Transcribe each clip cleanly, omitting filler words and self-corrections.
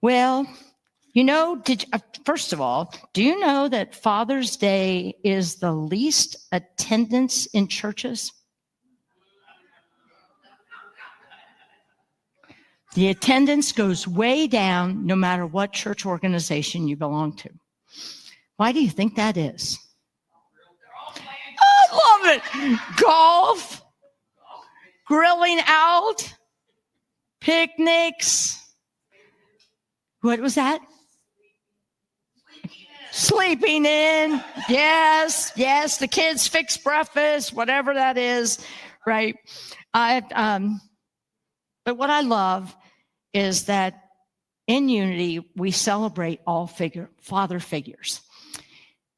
Well, first of all, do you know that Father's Day is the least attendance in churches? The attendance goes way down no matter what church organization you belong to. Why do you think that is? I love it. Golf, grilling out, picnics. What was that? Sleeping in. Yes. The kids fix breakfast, whatever that is, right? But what I love is that in Unity, we celebrate all father figures.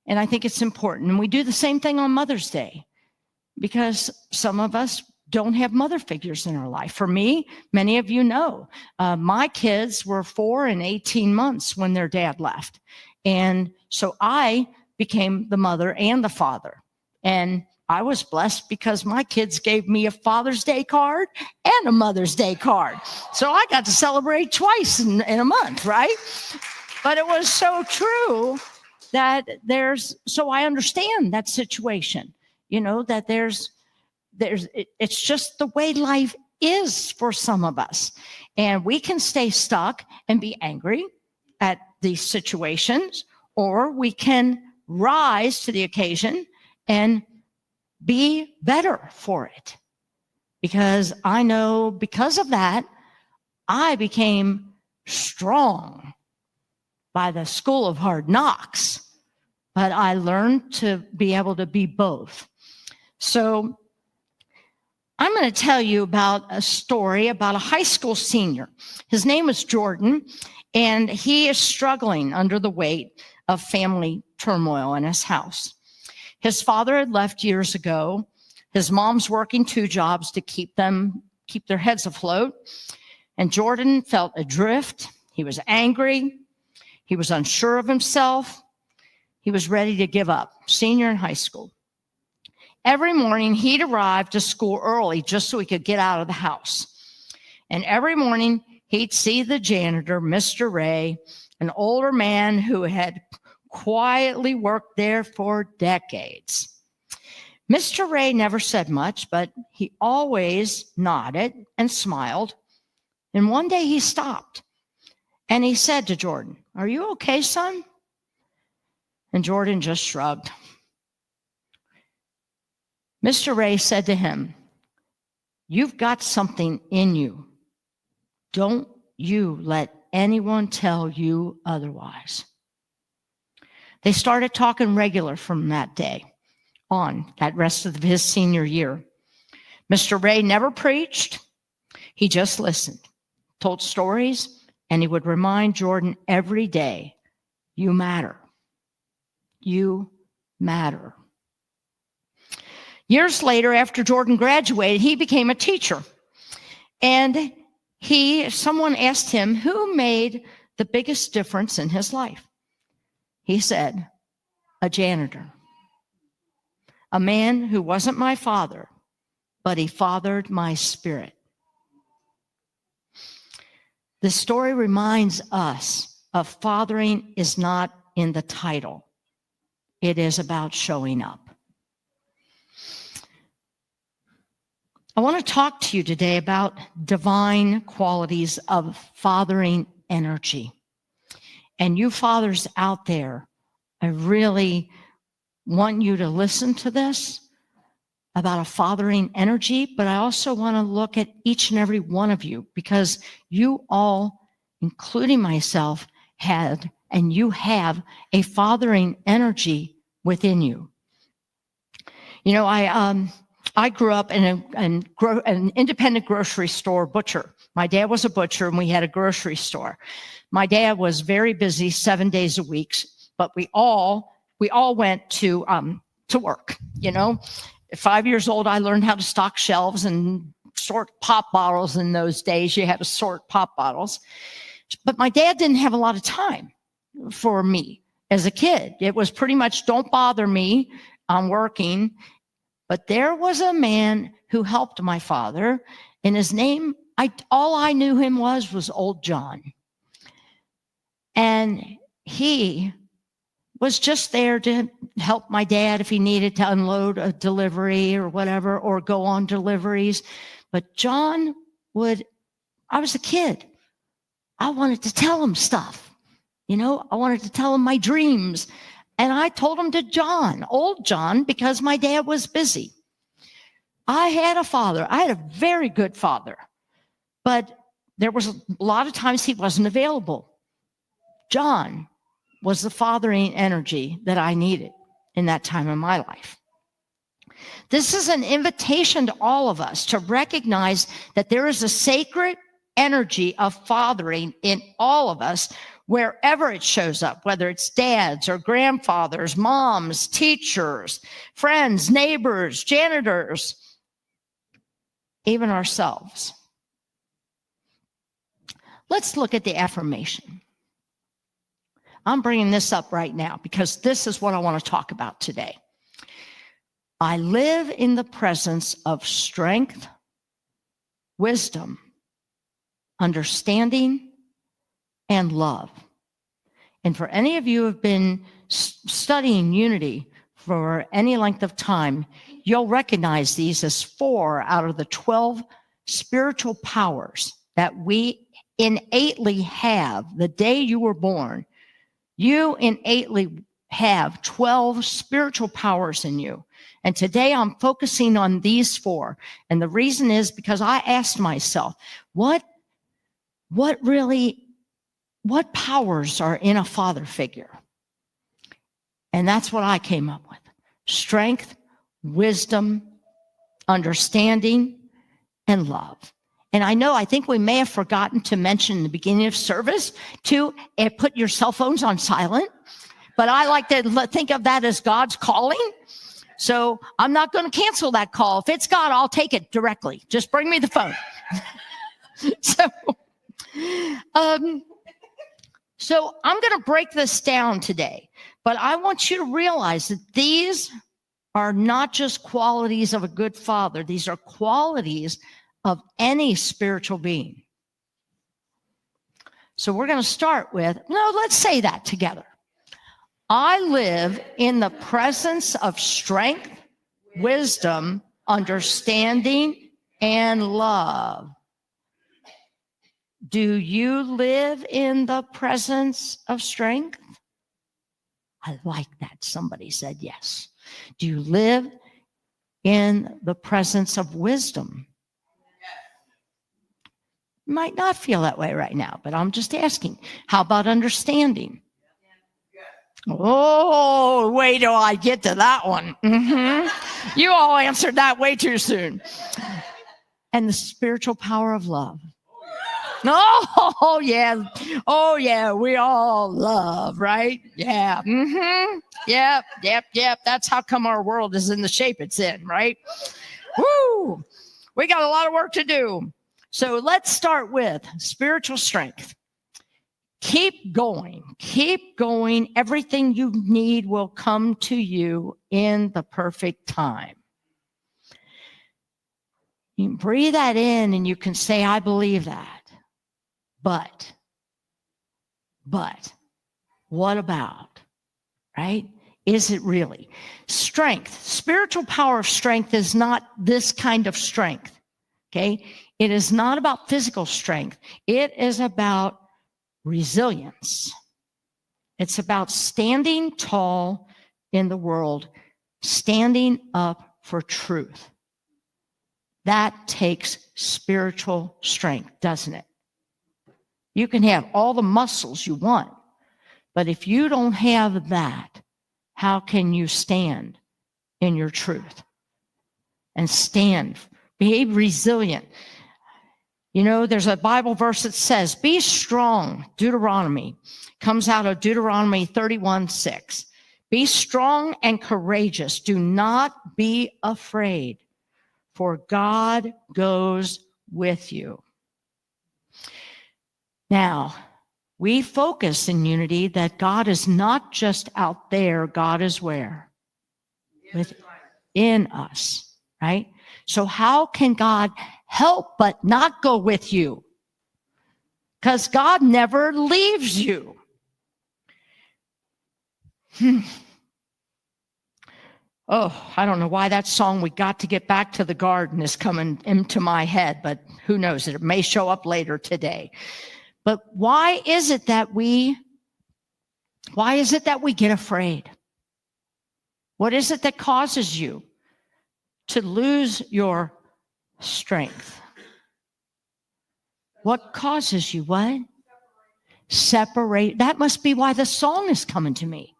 And I think it's important. And we do the same thing on Mother's Day because some of us don't have mother figures in our life. For me, many of you know, my kids were 4 and 18 months when their dad left. And so I became the mother and the father. And I was blessed because my kids gave me a Father's Day card and a Mother's Day card. So I got to celebrate twice in a month, right? But it was so true that so I understand that situation, that it's just the way life is for some of us. And we can stay stuck and be angry at these situations, or we can rise to the occasion and be better for it. Because I know because of that, I became strong by the school of hard knocks, but I learned to be able to be both. So I'm going to tell you about a story about a high school senior. His name is Jordan, and he is struggling under the weight of family turmoil in his house. His father had left years ago. His mom's working 2 jobs to keep their heads afloat. And Jordan felt adrift. He was angry. He was unsure of himself. He was ready to give up, senior in high school. Every morning, he'd arrive to school early just so he could get out of the house. And every morning, he'd see the janitor, Mr. Ray, an older man who had quietly worked there for decades. Mr. Ray never said much, but he always nodded and smiled. And one day he stopped and he said to Jordan, "Are you okay, son?" And Jordan just shrugged. Mr. Ray said to him, "You've got something in you. Don't you let anyone tell you otherwise." They started talking regular from that day on, that rest of his senior year. Mr. Ray never preached. He just listened, told stories, and he would remind Jordan every day, "You matter. You matter." Years later, after Jordan graduated, he became a teacher. And someone asked him who made the biggest difference in his life. He said, "A janitor. A man who wasn't my father, but he fathered my spirit." The story reminds us of fathering is not in the title. It is about showing up. I want to talk to you today about divine qualities of fathering energy. And you fathers out there, I really want you to listen to this about a fathering energy, but I also want to look at each and every one of you because you all, including myself, had and you have a fathering energy within you. I grew up in an independent grocery store butcher. My dad was a butcher and we had a grocery store. My dad was very busy 7 days a week, but we all went to work. At 5 years old, I learned how to stock shelves and sort pop bottles. In those days, you had to sort pop bottles. But my dad didn't have a lot of time for me as a kid. It was pretty much, don't bother me, I'm working. But there was a man who helped my father, and his name, all I knew him was Old John. And he was just there to help my dad if he needed to unload a delivery or whatever, or go on deliveries. But John I was a kid. I wanted to tell him stuff. I wanted to tell him my dreams. And I told him to John, old John, because my dad was busy. I had a father. I had a very good father. But there was a lot of times he wasn't available. John was the fathering energy that I needed in that time of my life. This is an invitation to all of us to recognize that there is a sacred energy of fathering in all of us, wherever it shows up, whether it's dads or grandfathers, moms, teachers, friends, neighbors, janitors, even ourselves. Let's look at the affirmation. I'm bringing this up right now because this is what I want to talk about today. I live in the presence of strength, wisdom, understanding, and love. And for any of you who have been studying unity for any length of time, you'll recognize these as 4 out of the 12 spiritual powers that we innately have. The day you were born, you innately have 12 spiritual powers in you. And today I'm focusing on these 4. And the reason is because I asked myself, what powers are in a father figure? And that's what I came up with. Strength, wisdom, understanding, and love. And I think we may have forgotten to mention in the beginning of service to put your cell phones on silent. But I like to think of that as God's calling. So I'm not going to cancel that call. If it's God, I'll take it directly. Just bring me the phone. So I'm going to break this down today. But I want you to realize that these are not just qualities of a good father. These are qualities of any spiritual being. So we're going to start with, let's say that together. I live in the presence of strength, wisdom, understanding, and love. Do you live in the presence of strength? I like that. Somebody said yes. Do you live in the presence of wisdom? You might not feel that way right now, but I'm just asking. How about understanding? Oh, wait till I get to that one. You all answered that way too soon. And the spiritual power of love. Oh, yeah. Oh, yeah. We all love, right? Yeah. Yep. That's how come our world is in the shape it's in, right? Woo! We got a lot of work to do. So let's start with spiritual strength. Keep going. Keep going. Everything you need will come to you in the perfect time. You can breathe that in and you can say, I believe that. But what about, right? Is it really? Strength, spiritual power of strength is not this kind of strength, okay? It is not about physical strength. It is about resilience. It's about standing tall in the world, standing up for truth. That takes spiritual strength, doesn't it? You can have all the muscles you want, but if you don't have that, how can you stand in your truth and stand? Be resilient. There's a Bible verse that says, be strong. Deuteronomy comes out of Deuteronomy 31:6. Be strong and courageous. Do not be afraid, for God goes with you. Now, we focus in unity that God is not just out there. God is where? Within us, right? So how can God help but not go with you? Because God never leaves you. Oh, I don't know why that song, "We Got to Get Back to the Garden," is coming into my head, but who knows? It may show up later today. But why is it that we get afraid? What is it that causes you to lose your strength? What causes you what? Separate. That must be why the song is coming to me.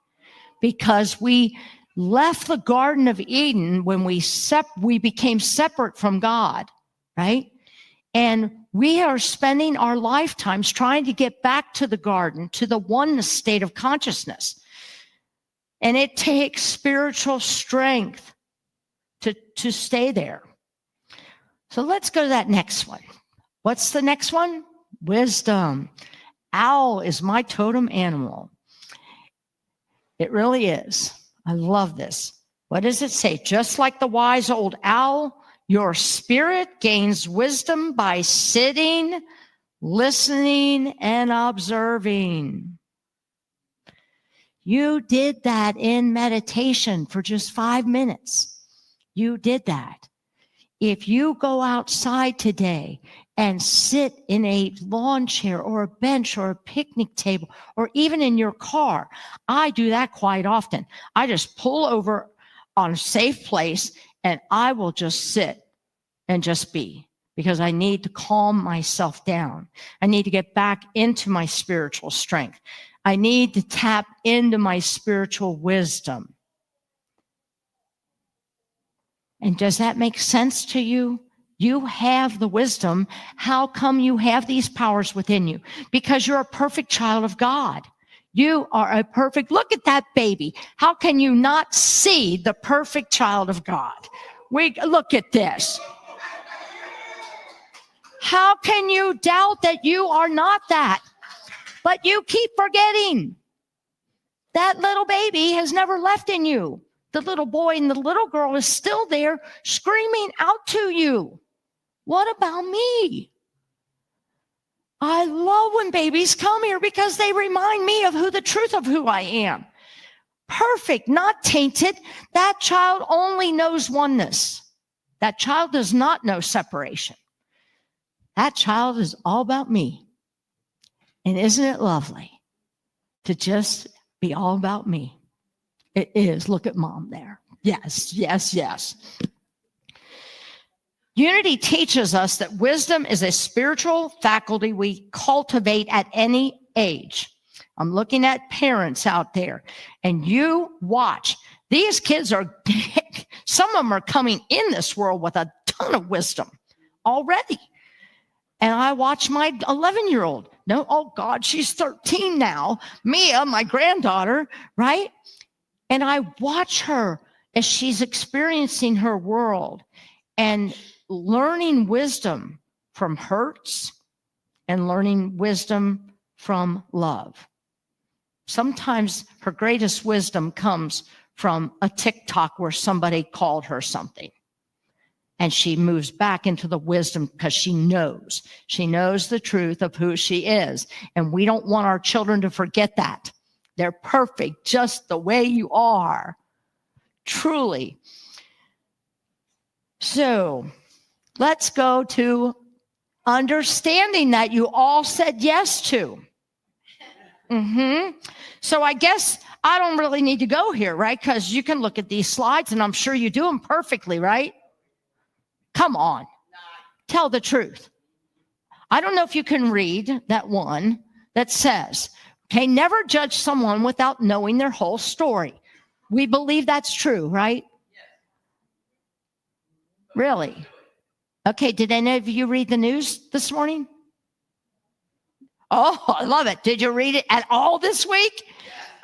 Because we left the Garden of Eden when we became separate from God, right? And we are spending our lifetimes trying to get back to the garden, to the oneness state of consciousness. And it takes spiritual strength to stay there. So let's go to that next one. What's the next one? Wisdom. Owl is my totem animal. It really is. I love this. What does it say? Just like the wise old owl, your spirit gains wisdom by sitting, listening, and observing. You did that in meditation for just 5 minutes. You did that. If you go outside today and sit in a lawn chair or a bench or a picnic table or even in your car, I do that quite often. I just pull over on a safe place and I will just sit and just be, because I need to calm myself down. I need to get back into my spiritual strength. I need to tap into my spiritual wisdom. And does that make sense to you? You have the wisdom. How come you have these powers within you? Because you're a perfect child of God. You are a perfect, look at that baby. How can you not see the perfect child of God? Look at this. How can you doubt that you are not that? But you keep forgetting. That little baby has never left in you. The little boy and the little girl is still there screaming out to you. What about me? I love when babies come here because they remind me of the truth of who I am. Perfect, not tainted. That child only knows oneness. That child does not know separation. That child is all about me. And isn't it lovely to just be all about me? It is. Look at mom there. Yes, yes, yes. Unity teaches us that wisdom is a spiritual faculty we cultivate at any age. I'm looking at parents out there, and you watch. These kids some of them are coming in this world with a ton of wisdom already. And I watch my 11-year-old. No, oh God, she's 13 now. Mia, my granddaughter, right? And I watch her as she's experiencing her world and learning wisdom from hurts and learning wisdom from love. Sometimes her greatest wisdom comes from a TikTok where somebody called her something. And she moves back into the wisdom because she knows the truth of who she is. And we don't want our children to forget that. They're perfect just the way you are. Truly. So let's go to understanding that you all said yes to. So I guess I don't really need to go here, right? Because you can look at these slides and I'm sure you do them perfectly, right? Come on. Tell the truth. I don't know if you can read that one that says, okay, never judge someone without knowing their whole story. We believe that's true, right? Yes. Really? Okay, did any of you read the news this morning? Oh, I love it. Did you read it at all this week?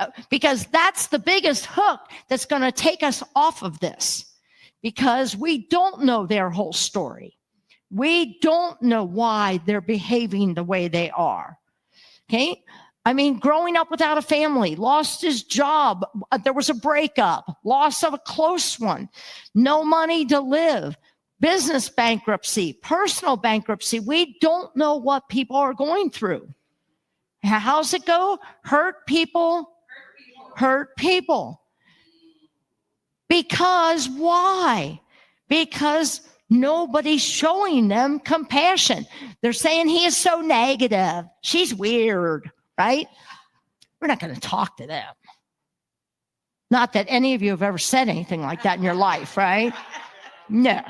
Yes. Because that's the biggest hook that's going to take us off of this. Because we don't know their whole story. We don't know why they're behaving the way they are. Okay? I mean, growing up without a family, lost his job, there was a breakup, loss of a close one, no money to live, business bankruptcy, personal bankruptcy. We don't know what people are going through. How's it go? Hurt people hurt people. Because why? Because nobody's showing them compassion. They're saying he is so negative. She's weird, right? We're not going to talk to them. Not that any of you have ever said anything like that in your life, right? No.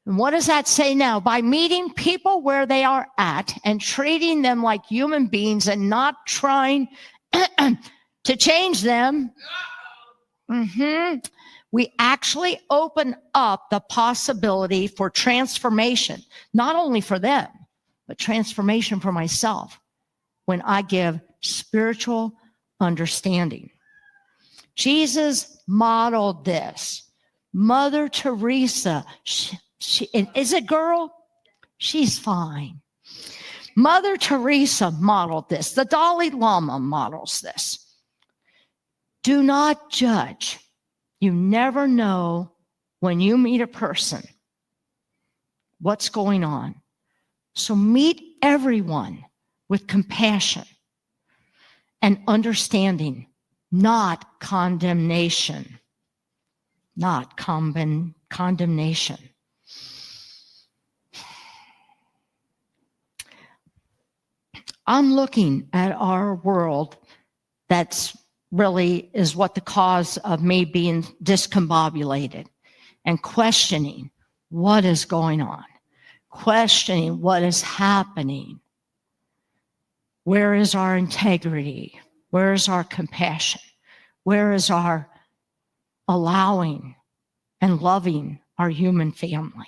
And what does that say now? By meeting people where they are at and treating them like human beings and not trying to change them, we actually open up the possibility for transformation, not only for them, but transformation for myself when I give spiritual understanding. Jesus modeled this. Mother Teresa, she is a girl? She's fine. Mother Teresa modeled this. The Dalai Lama models this. Do not judge. You never know when you meet a person what's going on. So meet everyone with compassion and understanding, not condemnation. Not condemnation. I'm looking at our world that's really is what the cause of me being discombobulated and questioning what is going on, questioning what is happening. Where is our integrity? Where is our compassion? Where is our allowing and loving our human family?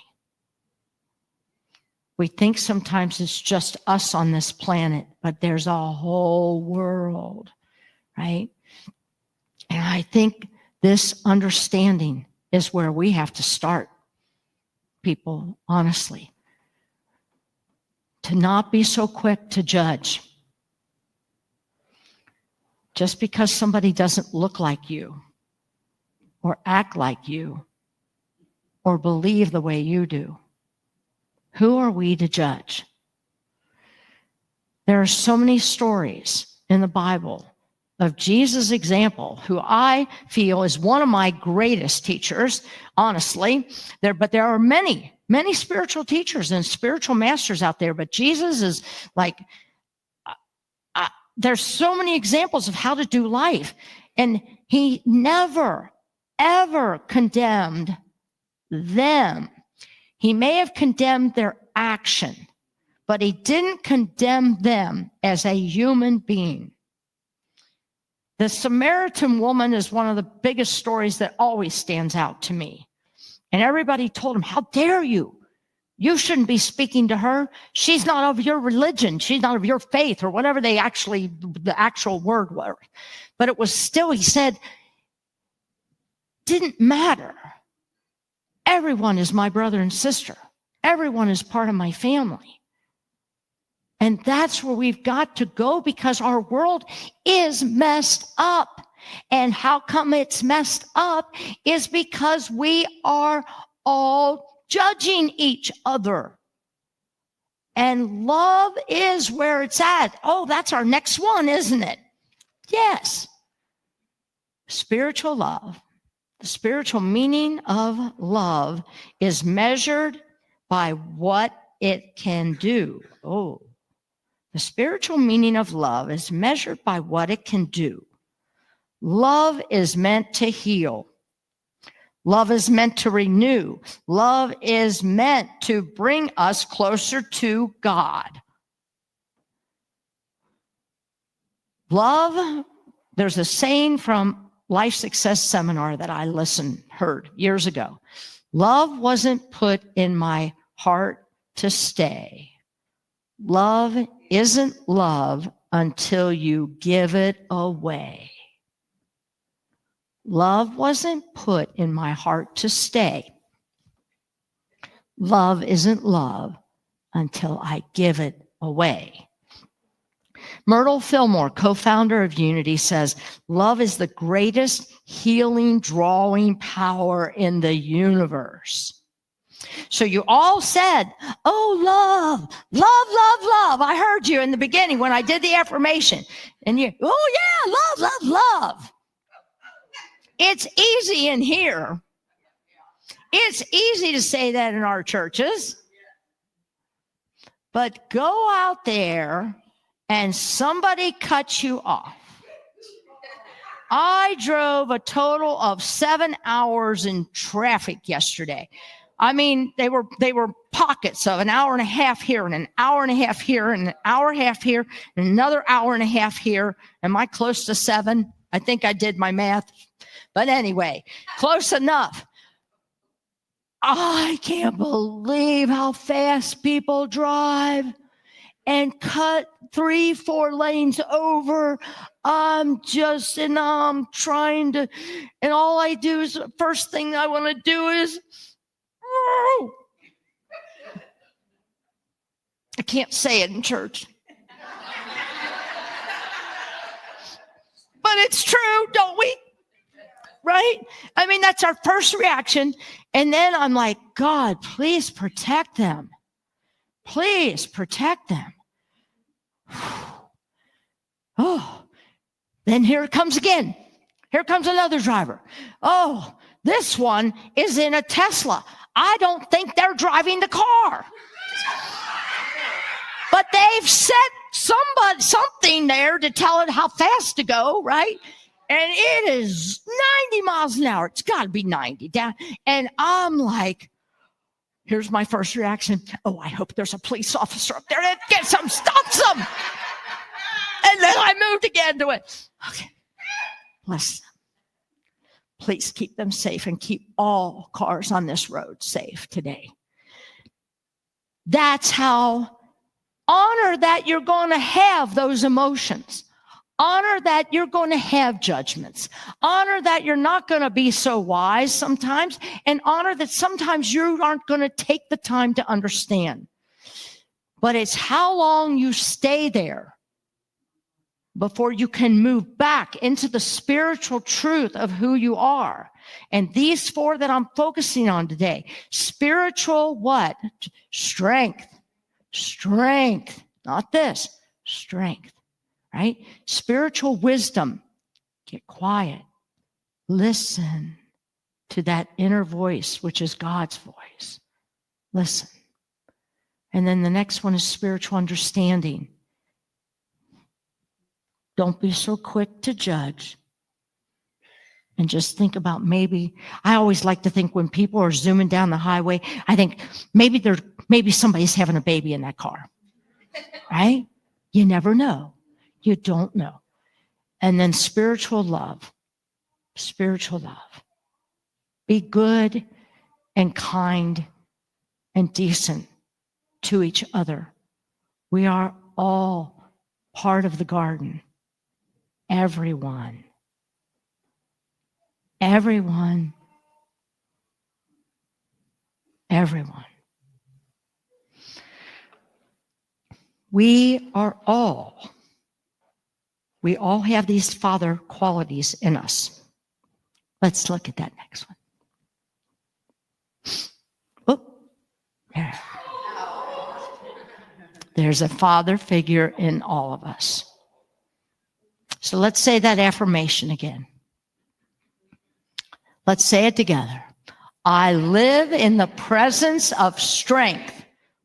We think sometimes it's just us on this planet, but there's a whole world, right? And I think this understanding is where we have to start, people, honestly. To not be so quick to judge. Just because somebody doesn't look like you, or act like you, or believe the way you do, who are we to judge? There are so many stories in the Bible of Jesus' example, who I feel is one of my greatest teachers, honestly. But there are many spiritual teachers and spiritual masters out there, but Jesus is like, there's so many examples of how to do life. And he never, ever condemned them. He may have condemned their action, but he didn't condemn them as a human being. The Samaritan woman is one of the biggest stories that always stands out to me. And everybody told him, how dare you? You shouldn't be speaking to her. She's not of your religion. She's not of your faith, or whatever the actual word was. But it was still, he said, didn't matter. Everyone is my brother and sister. Everyone is part of my family. And that's where we've got to go, because our world is messed up. And how come it's messed up is because we are all judging each other. And love is where it's at. Oh, that's our next one, isn't it? Yes. Spiritual love. The spiritual meaning of love is measured by what it can do. Oh, the spiritual meaning of love is measured by what it can do. Love is meant to heal. Love is meant to renew. Love is meant to bring us closer to God. Love, there's a saying from Life Success Seminar that I heard years ago. Love wasn't put in my heart to stay. Love isn't love until you give it away. Love wasn't put in my heart to stay. Love isn't love until I give it away. Myrtle Fillmore, co-founder of Unity, says, love is the greatest healing, drawing power in the universe. So you all said, oh, love, love, love, love. I heard you in the beginning when I did the affirmation. And you, oh, yeah, love, love, love. It's easy in here. It's easy to say that in our churches. But go out there and somebody cuts you off. I drove a total of 7 hours in traffic yesterday. I mean, they were pockets of an hour and a half here and an hour and a half here and an hour and a half here and another hour and a half here. Am I close to 7? I think I did my math. But anyway, close enough. I can't believe how fast people drive and cut 3-4 lanes over. I'm trying to, and all I do is, the first thing I want to do is, I can't say it in church. But it's true, don't we? Right? I mean, that's our first reaction. And then I'm like, God, please protect them. Please protect them. Oh, then here it comes again. Here comes another driver. Oh, this one is in a Tesla. I don't think they're driving the car. But they've set something there to tell it how fast to go, right? And it is 90 miles an hour. It's got to be 90 down. And I'm like, here's my first reaction. Oh, I hope there's a police officer up there that gets them, stops them. And then I moved again to it. Okay, bless them. Please keep them safe and keep all cars on this road safe today. That's how, honor that you're going to have those emotions. Honor that you're going to have judgments. Honor that you're not going to be so wise sometimes. And honor that sometimes you aren't going to take the time to understand. But it's how long you stay there before you can move back into the spiritual truth of who you are. And these 4 that I'm focusing on today, spiritual what? Strength. Strength. Not this. Strength. Right? Spiritual wisdom. Get quiet. Listen to that inner voice, which is God's voice. Listen. And then the next one is spiritual understanding. Don't be so quick to judge. And just think about maybe, I always like to think when people are zooming down the highway, I think maybe somebody's having a baby in that car. Right? You never know. You don't know. And then spiritual love. Spiritual love. Be good and kind and decent to each other. We are all part of the garden. Everyone. Everyone. Everyone. We all have these Father qualities in us. Let's look at that next one. Oh, there. There's a Father figure in all of us. So let's say that affirmation again. Let's say it together. I live in the presence of strength,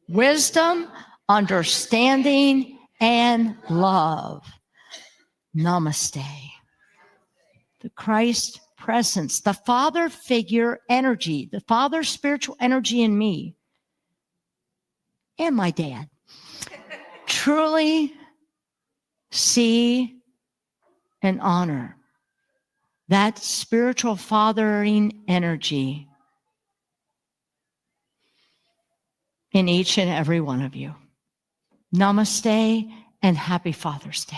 wisdom, understanding, and love. Namaste. The Christ presence, the Father figure energy, the Father spiritual energy in me, and my dad, truly see and honor that spiritual fathering energy in each and every one of you. Namaste and happy Father's Day.